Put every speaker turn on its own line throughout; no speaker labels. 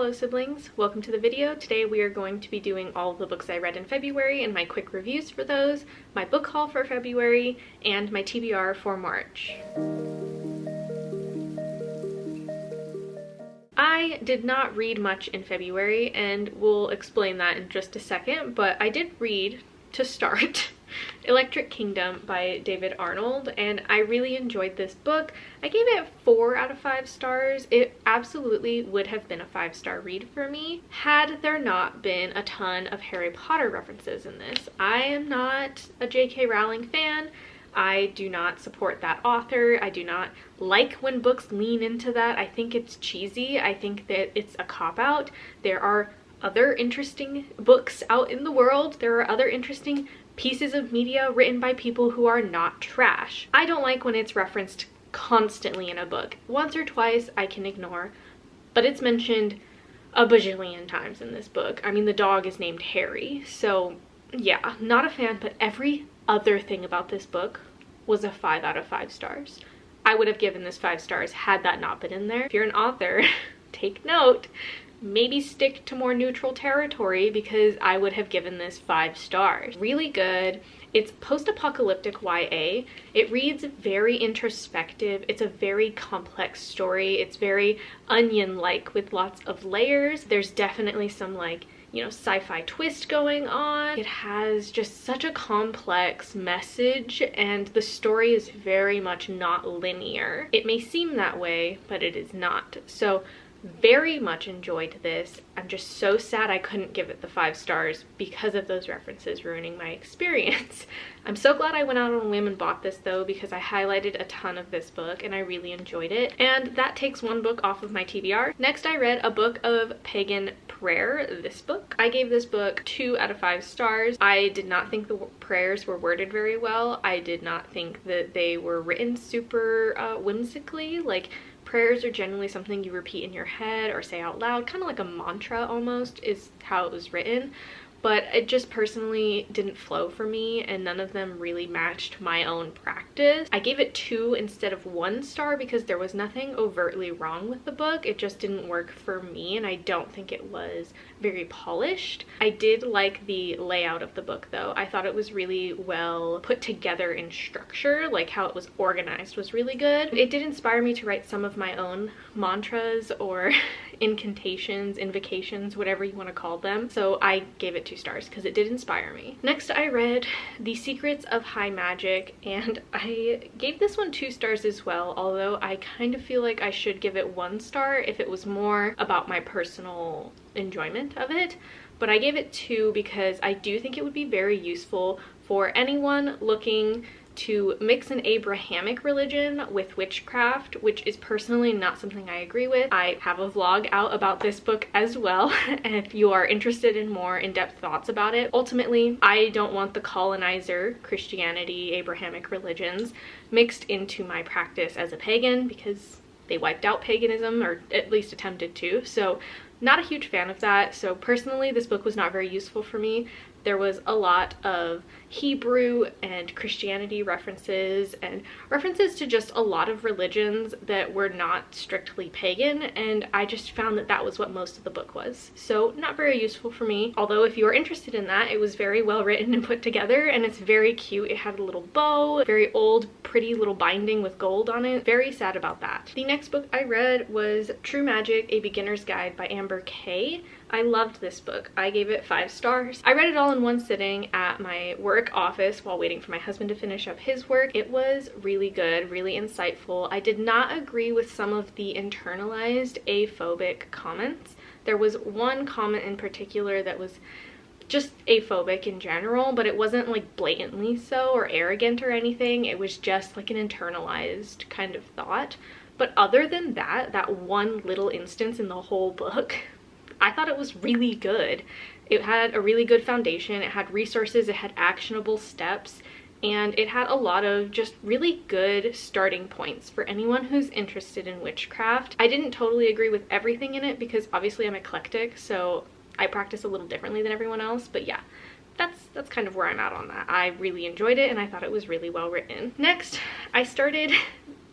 fellow siblings, welcome to the video. Today we are going to be doing all of the books I read in February and my quick reviews for those, my book haul for February, and my TBR for March. I did not read much in February, and we'll explain that in just a second, but I did read, to start, Electric Kingdom by David Arnold, and I really enjoyed this book. I gave it 4 out of 5 stars. It absolutely would have been a 5-star read for me had there not been a ton of Harry Potter references in this. I am not a J.K. Rowling fan. I do not support that author. I do not like when books lean into that. I think it's cheesy. I think that it's a cop-out. There are other interesting books out in the world. There are other interesting pieces of media written by people who are not trash. I don't like when it's referenced constantly in a book. Once or twice I can ignore, but it's mentioned a bajillion times in this book. I mean, the dog is named Harry, so yeah, not a fan, but every other thing about this book was a 5 out of 5 stars. I would have given this 5 stars had that not been in there. If you're an author, take note. Maybe stick to more neutral territory, because I would have given this 5 stars. Really good. It's post-apocalyptic YA. It reads very introspective. It's a very complex story. It's very Onion-like with lots of layers. There's definitely some sci-fi twist going on. It has just such a complex message, and the story is very much not linear. It may seem that way, but it is not. So very much enjoyed this. I'm just so sad I couldn't give it the 5 stars because of those references ruining my experience. I'm so glad I went out on a whim and bought this though, because I highlighted a ton of this book and I really enjoyed it. And that takes one book off of my TBR. Next I read a book of pagan prayer, this book. I gave this book 2 out of 5 stars. I did not think the prayers were worded very well. I did not think that they were written super whimsically. Like, prayers are generally something you repeat in your head or say out loud, kind of like a mantra almost is how it was written, but it just personally didn't flow for me, and none of them really matched my own practice. I gave it 2 instead of 1 star because there was nothing overtly wrong with the book. It just didn't work for me, and I don't think it was very polished. I did like the layout of the book though. I thought it was really well put together in structure, like how it was organized was really good. It did inspire me to write some of my own mantras or incantations, invocations, whatever you want to call them. So I gave it 2 stars because it did inspire me. Next I read The Secrets of High Magic, and I gave this one 2 stars as well, although I kind of feel like I should give it 1 star if it was more about my personal enjoyment of it. But I gave it 2 because I do think it would be very useful for anyone looking to mix an Abrahamic religion with witchcraft, which is personally not something I agree with. I have a vlog out about this book as well, and if you are interested in more in-depth thoughts about it. Ultimately, I don't want the colonizer, Christianity, Abrahamic religions mixed into my practice as a pagan, because they wiped out paganism, or at least attempted to, so not a huge fan of that. So personally, this book was not very useful for me. There was a lot of Hebrew and Christianity references and references to just a lot of religions that were not strictly pagan, and I just found that that was what most of the book was. So not very useful for me. Although if you are interested in that, it was very well written and put together, and it's very cute. It had a little bow, very old, pretty little binding with gold on it. Very sad about that. The next book I read was True Magic, A Beginner's Guide by Amber Kay. I loved this book. I gave it 5 stars. I read it all in one sitting at my work office while waiting for my husband to finish up his work. It was really good, really insightful. I did not agree with some of the internalized aphobic comments. There was one comment in particular that was just aphobic in general, but it wasn't like blatantly so or arrogant or anything. It was just like an internalized kind of thought. But other than that, that one little instance in the whole book, I thought it was really good. It had a really good foundation, it had resources, it had actionable steps, and it had a lot of just really good starting points for anyone who's interested in witchcraft. I didn't totally agree with everything in it because obviously I'm eclectic, so I practice a little differently than everyone else, but yeah, that's kind of where I'm at on that. I really enjoyed it and I thought it was really well written. Next, I started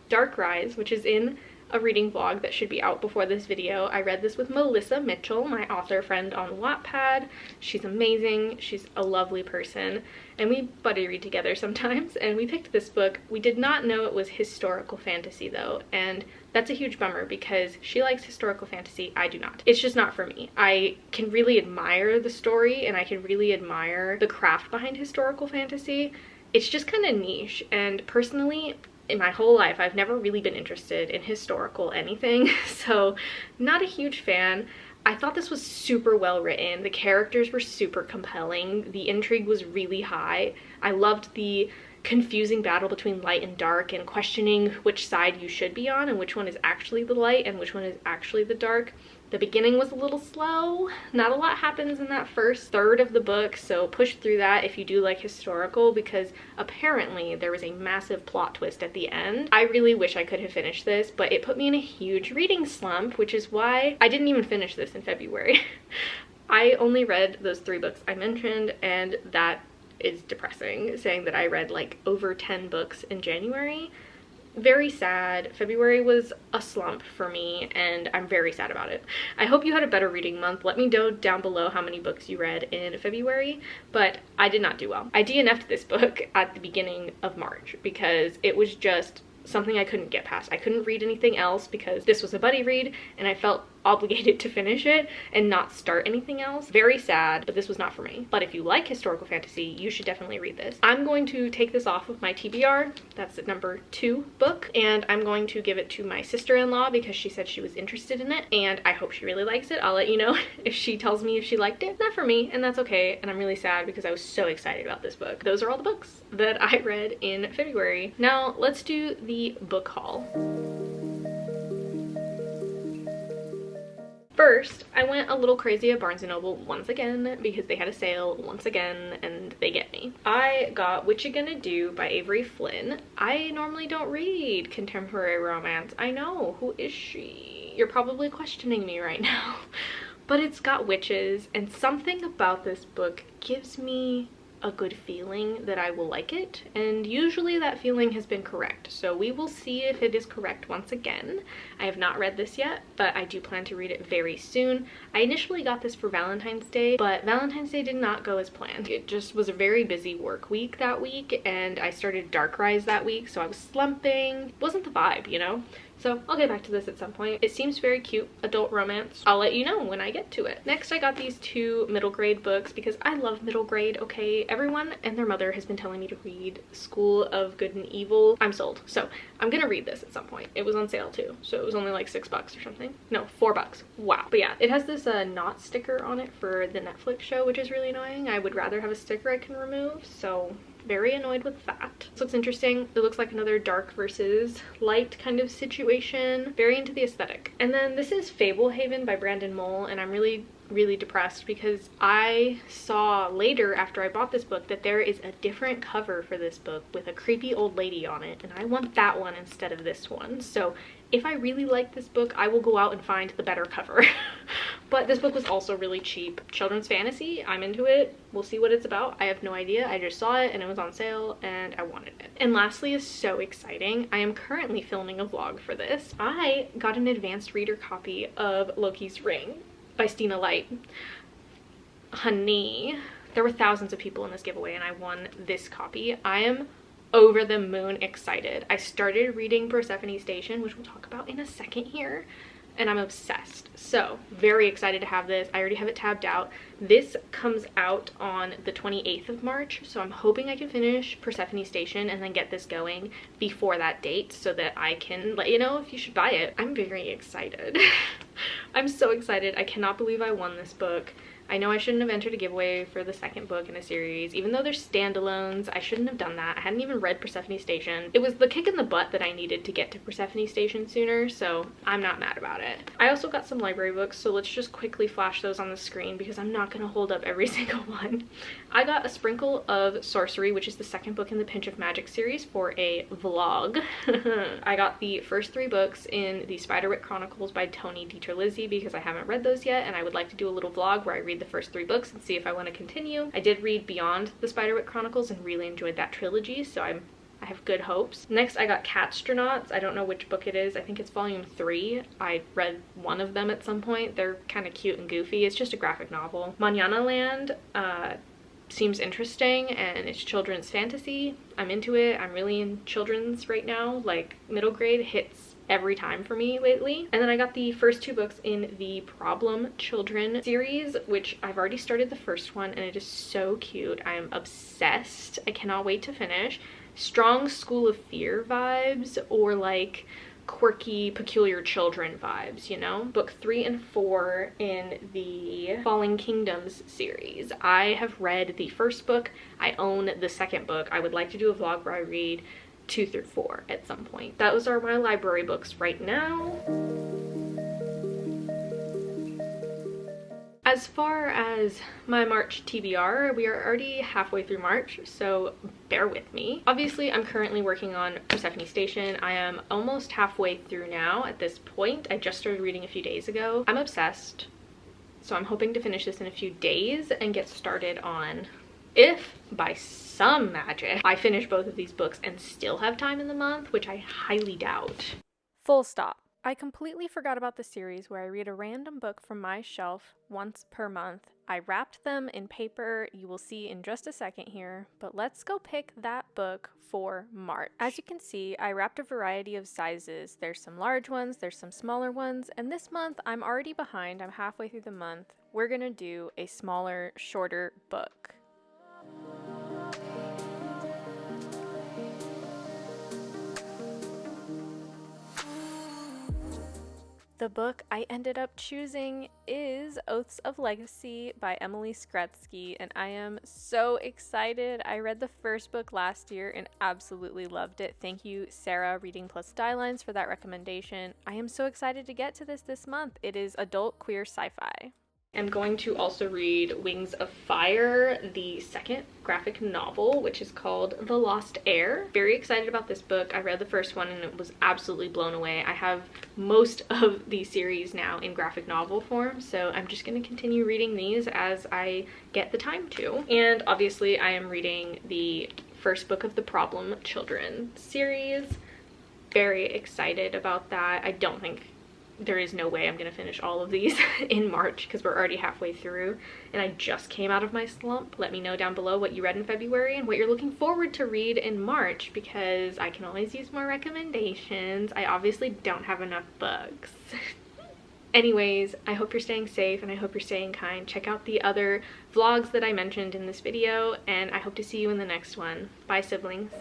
Dark Rise, which is in a reading vlog that should be out before this video. I read this with Melissa Mitchell, my author friend on Wattpad. She's amazing. She's a lovely person, and we buddy read together sometimes, and we picked this book. We did not know it was historical fantasy though, and that's a huge bummer because she likes historical fantasy. I do not. It's just not for me. I can really admire the story and I can really admire the craft behind historical fantasy. It's just kind of niche, and personally, in my whole life, I've never really been interested in historical anything, so not a huge fan. I thought this was super well written. The characters were super compelling. The intrigue was really high. I loved the confusing battle between light and dark and questioning which side you should be on and which one is actually the light and which one is actually the dark. The beginning was a little slow. Not a lot happens in that first third of the book, so push through that if you do like historical, because apparently there was a massive plot twist at the end. I really wish I could have finished this, but it put me in a huge reading slump, which is why I didn't even finish this in February. I only read those 3 books I mentioned, and that is depressing, saying that I read like over 10 books in January. Very sad. February was a slump for me, and I'm very sad about it. I hope you had a better reading month. Let me know down below how many books you read in February, but I did not do well. I DNF'd this book at the beginning of March because it was just something I couldn't get past. I couldn't read anything else because this was a buddy read and I felt obligated to finish it and not start anything else. Very sad, but this was not for me. But if you like historical fantasy, you should definitely read this. I'm going to take this off of my TBR. That's the number 2 book, and I'm going to give it to my sister-in-law because she said she was interested in it, and I hope she really likes it. I'll let you know if she tells me if she liked it. Not for me, and that's okay, and I'm really sad because I was so excited about this book. Those are all the books that I read in February. Now let's do the book haul. First, I went a little crazy at Barnes & Noble once again because they had a sale once again and they get me. I got What You Gonna Do by Avery Flynn. I normally don't read contemporary romance. I know, who is she? You're probably questioning me right now. But it's got witches, and something about this book gives me a good feeling that I will like it, and usually that feeling has been correct, so we will see if it is correct once again. I have not read this yet, but I do plan to read it very soon. I initially got this for Valentine's Day, but Valentine's Day did not go as planned. It just was a very busy work week that week, and I started Dark Rise that week, so I was slumping. It wasn't the vibe, you know? So I'll get back to this at some point. It seems very cute, adult romance. I'll let you know when I get to it. Next, I got these 2 middle grade books because I love middle grade, okay? Everyone and their mother has been telling me to read School of Good and Evil. I'm sold. So I'm gonna read this at some point. It was on sale too, so it was only like $6 or something. No, $4. Wow. But yeah, it has this not sticker on it for the Netflix show, which is really annoying. I would rather have a sticker I can remove, so very annoyed with that. This looks interesting. It looks like another dark versus light kind of situation. Very into the aesthetic. And then this is Fablehaven by Brandon Mole, and I'm really depressed because I saw later after I bought this book that there is a different cover for this book with a creepy old lady on it, and I want that one instead of this one. So if I really like this book, I will go out and find the better cover. But this book was also really cheap. Children's fantasy, I'm into it. We'll see what it's about. I have no idea. I just saw it and it was on sale and I wanted it. And lastly is so exciting. I am currently filming a vlog for this. I got an advanced reader copy of Loki's Ring by Stina Light. Honey, there were thousands of people in this giveaway and I won this copy. I am over the moon excited. I started reading Persephone Station, which we'll talk about in a second here, and I'm obsessed. So very excited to have this. I already have it tabbed out. This comes out on the 28th of March, so I'm hoping I can finish Persephone Station and then get this going before that date so that I can let you know if you should buy it. I'm very excited. I'm so excited. I cannot believe I won this book. I know I shouldn't have entered a giveaway for the second book in a series, even though they're standalones. I shouldn't have done that. I hadn't even read Persephone Station. It was the kick in the butt that I needed to get to Persephone Station sooner, so I'm not mad about it. I also got some library books, so let's just quickly flash those on the screen because I'm not gonna hold up every single one. I got A Sprinkle of Sorcery, which is the second book in the Pinch of Magic series, for a vlog. I got the first 3 books in the Spiderwick Chronicles by Tony DiTerlizzi because I haven't read those yet, and I would like to do a little vlog where I read the first 3 books and see if I want to continue. I did read Beyond the Spiderwick Chronicles and really enjoyed that trilogy, so I'm I have good hopes. Next, I got Catstronauts. I don't know which book it is. I think it's volume 3. I read one of them at some point. They're kind of cute and goofy. It's just a graphic novel. Manana Land seems interesting, and it's children's fantasy. I'm into it. I'm really in children's right now. Like, middle grade hits every time for me lately. And then I got the first 2 books in the Problem Children series, which I've already started the first one, and it is so cute. I am obsessed. I cannot wait to finish. Strong School of Fear vibes, or like quirky Peculiar Children vibes, you know? Book 3 and 4 in the Falling Kingdoms series. I have read the first book. I own the second book. I would like to do a vlog where I read 2 through 4 at some point. Those are my library books right now. As far as my March TBR, we are already halfway through March, so bear with me. Obviously, I'm currently working on Persephone Station. I am almost halfway through now at this point. I just started reading a few days ago. I'm obsessed, so I'm hoping to finish this in a few days and get started on, if by some magic I finish both of these books and still have time in the month, which I highly doubt.
Full stop. I completely forgot about the series where I read a random book from my shelf once per month. I wrapped them in paper, you will see in just a second here, but let's go pick that book for March. As you can see, I wrapped a variety of sizes. There's some large ones, there's some smaller ones, and this month I'm already behind. I'm halfway through the month. We're gonna do a smaller, shorter book. The book I ended up choosing is Oaths of Legacy by Emily Skretsky, and I am so excited. I read the first book last year and absolutely loved it. Thank you, Sarah, Reading Plus Stylines, for that recommendation. I am so excited to get to this month. It is adult queer sci-fi.
I'm going to also read Wings of Fire, the second graphic novel, which is called The Lost Heir. Very excited about this book. I read the first one and it was absolutely blown away. I have most of the series now in graphic novel form, so I'm just going to continue reading these as I get the time to. And obviously I am reading the first book of the Problem Children series. Very excited about that. I don't think there is no way I'm gonna finish all of these in March because we're already halfway through and I just came out of my slump. Let me know down below what you read in February and what you're looking forward to read in March, because I can always use more recommendations. I obviously don't have enough books. Anyways, I hope you're staying safe and I hope you're staying kind. Check out the other vlogs that I mentioned in this video and I hope to see you in the next one. Bye, siblings.